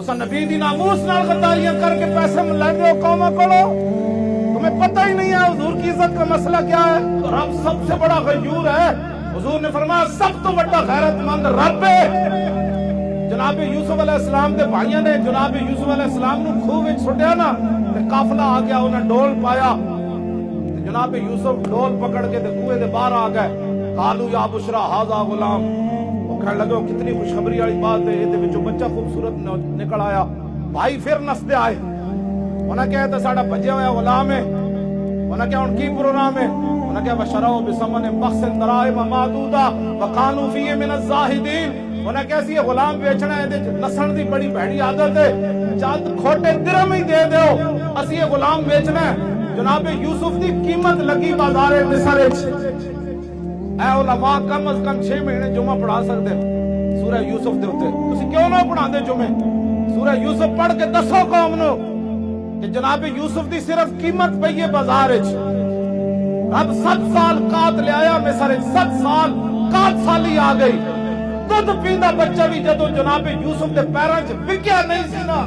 तुसा नबी दी नामूस नाल गद्दारियां करके पैसे लैंदे हो कौमां कोलों, तुम्हें पता ही नहीं है हुजूर की इज्जत का मसला क्या है। तो रब सबसे बड़ा गयूर है। हुजूर ने फरमाया सब तो बड़ा गैरतमंद रब है। जनाब यूसुफ अलैहिस्सलाम के भाइयों ने जनाब यूसुफ अलैहिस्सलाम नूं खूह विच सुट्टिया ना, ते काफला आ गया, उन्हें डोल पाया, जनाब यूसुफ डोल पकड़ के कुएं दे बाहर आ गए। कालू या बुशरा हाजा गुलाम, वो कहने लगे कितनी खुशखबरी वाली बात है, ये विचों बच्चा खूबसूरत निकल आया। भाई फिर नसदे आए, उन्हें कहा तो साडा भज्या होया गुलाम है। उन्हें कहा हुण की प्रोग्राम है? उन्हें कहा बशराओ बिसमन बख्सन दराइम मादूदा व कानू फीहि मिन अज़्ज़ाहिदीन। उन्हें कहा सी गुलाम बेचना है, नसण दी बड़ी भैड़ी आदत है, जद खोटे दिरहम ही दे दो असी ये गुलाम बेचना है। जनाब यूसुफ की कीमत लगी बाजार मिस्र विच। ऐ उलमा कम अज कम 6 महीने जुमा पढ़ा सकते सूरह यूसुफ दे उत्ते, तुसी क्यों ना पढ़ाते जुमे? सूरह यूसुफ पढ़ के दसो कौम नूं कि जनाब यूसुफ की सिर्फ कीमत पई है बाजार विच। रब 7 साल कात ले आया मिस्र विच, 7 साल कात साली आ गई। दुध पींदा बच्चा भी जदों जनाब यूसुफ के पैरों च विक्या नहीं सी ना,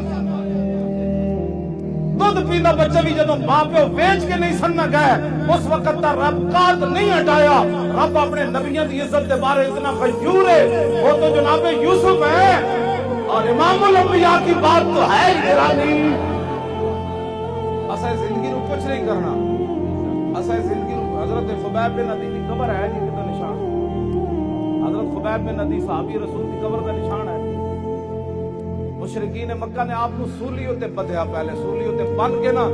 दुध पींदा बच्चा भी जदों मां प्यो वेच के नहीं सन्ना गए, उस वक्त दा रब कात नहीं हटाया। रब अपने नबियों की इज्जत के बारे इतना गयूर है, वो तो जनाब यूसुफ है। और इमामुल अंबिया की बात तो है ही निराली। असा जिंदगी को कुछ नहीं करना, असा जिंदगी हजरत खुबैब बिन अदी की कब्र है जी का निशान। हजरत खुबैब बिन अदी सहाबी रसूल की कब्र का निशान है। मुशरिकीन मक्का ने आप सूली उत्ते बंधिया, पहले सूली उत्ते बन के ना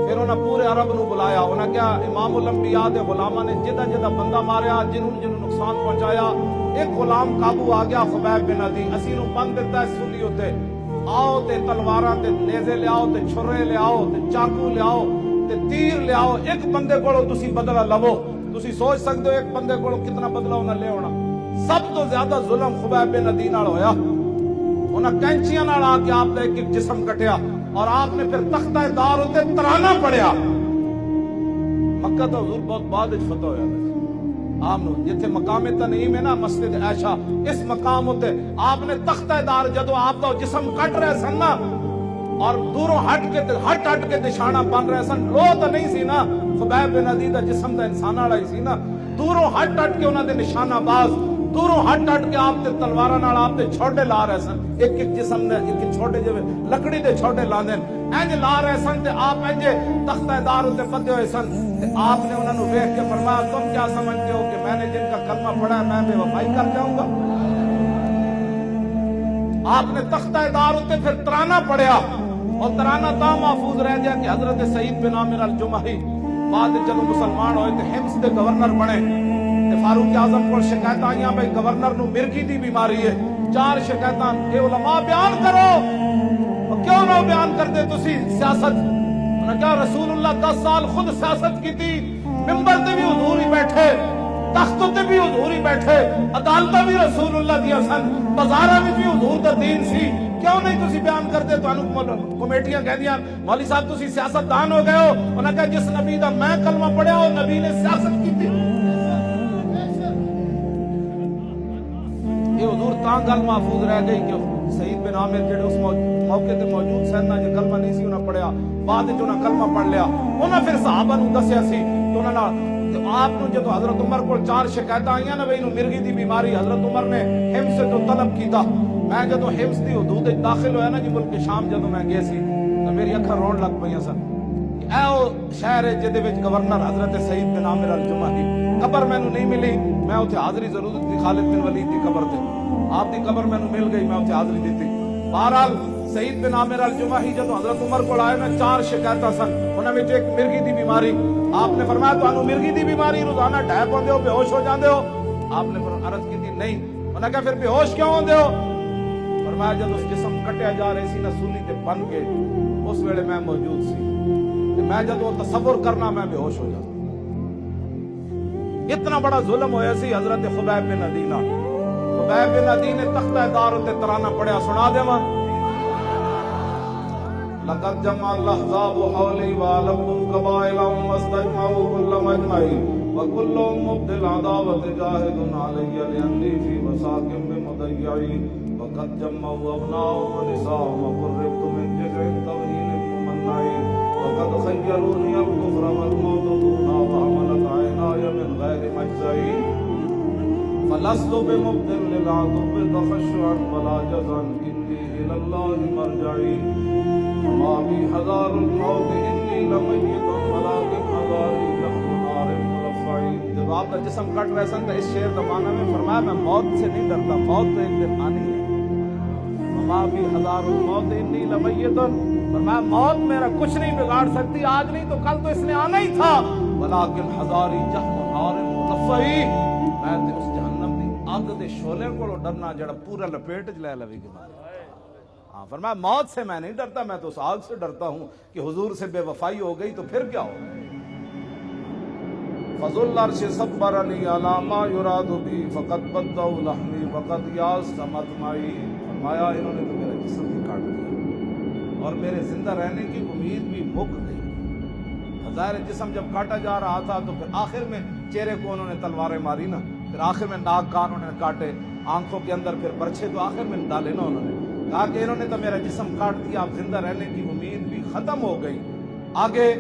फिर उन्हें पूरे अरब नूं बुलाया। उन्हें क्या इमामुल अंबिया दे गुलामां ने जिदा जिदा बंदा मारिया, जिन्होंने नुकसान पहुंचाया, एक गुलाम काबू आ गया खुबैब बिन अदी, असी नूं बन दिता है सूली उत्ते। आओ ते तलवारां ते नेज़े ले आओ, ते छुरे ले आओ, ते चाकू ले आओ, ते तीर ले आओ, एक बंदे कोलों तुसी बदला लवो। तुसी सोच सकते हो एक बंदे कोलों कितना बदला उन्हें ले आना। सब तो ज्यादा जुल्म खुबैब बिन अदी नाल होया। उन्हें कैंचियां नाल आके आपने एक एक जिस्म कटिया और आपने फिर तख्ता दार उत्ते तराना पड़िया। मक्का तो हुजूर बहुत बाद विच फतह होया आपनो, जिथे मकामे तनईम है ना मस्जिद आयशा, इस मकाम उत्ते आपने तख्ता दार जदों आपका जिस्म कट रहे सन ना, और दूरों हट के निशाना बन रहे सन, लो तो नहीं सी ना खुबैब बिन अदी दा जिस्म दा इंसान वाला ही सी ना, दूरों हट के उन्हां दे निशाना बाज, दूरों हट के आप ते तलवारां नाल आप ते छोड़े ला रहे सन। एक एक जिस्म ने एक एक छोटे जिवें लकड़ी दे छोड़े लांदे इंज ला रहे सन, ते आप इंज तख्तेदार उत्ते बंधे हुए सन। ते आपने उन्हां नूं देख के फरमाया, तुम क्या समझते हो कि मैंने जिनका कलमा पढ़ा है मैं बेवफाई कर जाऊंगा? आपने तख्तेदार उत्ते फिर तराना पढ़िया, और तराना ता महफूज रह गया कि हजरत सईद बिन आमिर अल जुमही बाद जदों मुसलमान होए ते हिम्स दे गवर्नर बने। फारूक आजम को शिकायत आई भाई गवर्नर नूं मिर्गी दी बीमारी है, 4 शिकायतां ये उलमा बयान करो। और क्यों ना बयान करते तुसी सियासत? उन्हें क्या रसूलुल्लाह 10 साल खुद सियासत की थी, मिंबर ते भी हुजूर ही बैठे, तख्त ते भी हुजूर ही बैठे, अदालतां भी रसूलुल्लाह दियां सन, बाजारां विच भी हुजूर दा दीन सी, क्यों नहीं तुसी बयान करते? तुहानू कमेटियां कहदियां मौलवी साहब तुसी सियासतदान हो गए हो। उन्हें कहा जिस नबी दा मैं कलमा पढ़िया वो नबी ने सियासत की थी। ये हुजूर तां गल महफूज रह गई कि सईद बिन आमिर जेड़े उस मौके ते मौजूद सन ना, जो कलमा नहीं सी उन्हें पढ़िया, बाद विच उन्हें कलमा पढ़ लिया। उन्हें फिर सहाबा नूं दस्सिया सी, तो उन्हां नाल आप नूं जदों हजरत उमर को 4 शिकायतां आईयां ना बई नूं मिर्गी दी बीमारी, हजरत उमर ने हिम्स तो तलब कीता। मैं जदों हिम्स दी हदूद विच दाखिल होया ना जी मुल्क शाम, जदों मैं गया सी तो मेरी अखां रोण लग पईयां सन। ऐ ओ शहर है जिहदे which governor Hazrat Saeed bin Aamir Al जुमही, cover मैनू नहीं मिली, मैं उत्थे हाज़री जरूर दी खालिद बिन वलीद दी कबर ते, आपकी कबर मैनू मिल गई, मैं उत्थे हाज़री दी। बहरहाल सईद बिन आमिर अल जुमही जदों हजरत उमर को आए ना, 4 शिकायतां सन, उन्हां विच एक मिर्गी दी बीमारी। आपने फरमाया तुहानू मिर्गी दी बीमारी, रोजाना ढह पाउंदे हो, बेहोश हो जांदे हो? आपने फिर अर्ज की नहीं। उन्हें कहा फिर बेहोश क्यों होंदे हो? फरमाया जब उस जिस्म कटिया जा रही सी ना सूली ते बन के, उस वेले मैं मौजूद सी, मैं जदों तसव्वुर करना मैं बेहोश हो जाता। इतना बड़ा जुल्म होया सी हजरत खुबैब बिन अदी नाल। खुबैब बिन अदी ने तख्तेदार उत्ते तराना पढ़िया, सुना देवां। लक़द जमा अल-अहज़ाब हौली वअलक़ुम क़बाइलहुम वस्तजमऊ कुल्ल मजमई वकुल्लुहुम मुब्दिल अदावत जाहिदुन अलैहि लिअन्नी फी वसाक़िम बिमुदय्यई فقد جمعوا أبناء ونساء وقربت من جذع طويل ممنع وقد خيروني الكفر والموت دونا وحملت عيناي من غير مجزعي فلست بمبدل للعدو تخشعا ولا جزعا إني إلى الله مرجعي وما بي حذار الموت إني لميت ولكن حذاري دخل نار ملفعي. جب آپ کا جسم کٹ رہے سن تو اس شعر زمانہ میں فرمایا میں موت سے نہیں ڈرتا، موت تو ایک دن آنی ہے. وما بی حذار الموت انی لمیت، فرمایا موت میرا کچھ نہیں بگاڑ سکتی، آج نہیں تو کل تو اس نے آنا ہی تھا. ولکن حذاری جہنم نار ملفعی، میں تے اس جہنم دی اگ دے شعلے کو ڈرنا جڑا پورا لپیٹ چ لے لوی گی. ہاں فرمایا موت سے میں نہیں ڈرتا، میں تو اس آگ سے ڈرتا ہوں کہ حضور سے بے وفائی ہو گئی تو پھر کیا ہو. فضل العرش صبر علی علی ما یراد بی فقط بدعوا لحمی وقد یاس مطمعی. فرمایا انہوں نے تو میرا جسم بھی کاٹ دیا اور میرے زندہ رہنے کی امید بھی مک گئی. ظاہر جسم جب کاٹا جا رہا تھا تو پھر آخر میں چہرے کو انہوں نے تلواریں ماری نا، پھر آخر میں ناک کان انہوں نے کاٹے، آنکھوں کے اندر پھر برچھے تو آخر میں ڈالے نا. انہوں نے کہا کہ انہوں نے تو میرا جسم کاٹ دیا، اب زندہ رہنے کی امید بھی ختم ہو گئی. آگے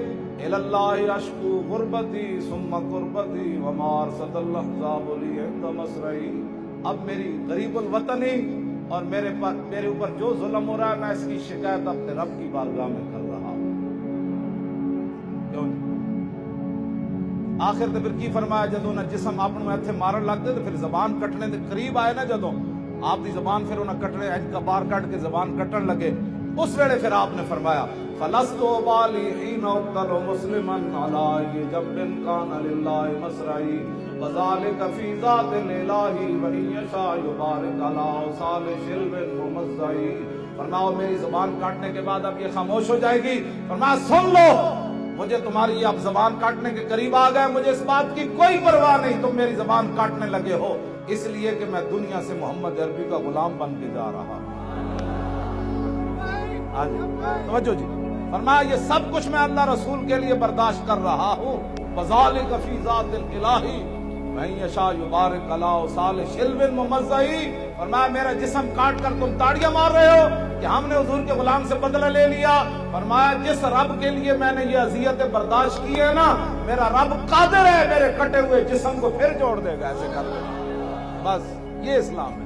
الاللہ اشکو غربتی ثم قربتی وما ارصد الاحزاب لی عند مسرعی. اب میری غریب الوطنی اور میرے اوپر جو ظلم ہو رہا ہے میں اس کی شکایت اپنے رب کی بارگاہ میں کر رہا ہوں. کیوں آخر تے پھر کی فرمایا جدوں نہ جسم اپنے ہتھے مارن لگ دے تو پھر زبان کٹنے دے قریب آئے نا، جدوں آپ دی زبان پھر انہاں کٹنے اج کا بار کٹ کے زبان کٹن لگے، اس ویلے پھر آپ نے فرمایا فلست بالی حین اقتل مسلما علی جنب کان للہ مسرعی وذالک فی ذات الالہ وان یشاء یبارک علی اوصال شلب ممزعی. فرماؤ میری زبان کاٹنے کے بعد اب یہ خاموش ہو جائے گی. فرمایا سن لو مجھے تمہاری اب زبان کاٹنے کے قریب آ گئے، مجھے اس بات کی کوئی پرواہ نہیں تم میری زبان کاٹنے لگے ہو، اس لیے کہ میں دنیا سے محمد عربی کا غلام بن کے جا رہا ہوں. توجہ جی. فرمایا یہ سب کچھ میں اللہ رسول کے لیے برداشت کر رہا ہوں. وذالک فی ذات الالہ وان یشاء یبارک علی اوصال شلب ممزعی. فرمایا میرا جسم کاٹ کر تم تاڑیاں مار رہے ہو کہ ہم نے حضور کے غلام سے بدلہ لے لیا. فرمایا جس رب کے لیے میں نے یہ اذیتیں برداشت کی ہے نا، میرا رب قادر ہے میرے کٹے ہوئے جسم کو پھر جوڑ دے گا. ایسے کر دے بس، یہ اسلام ہے.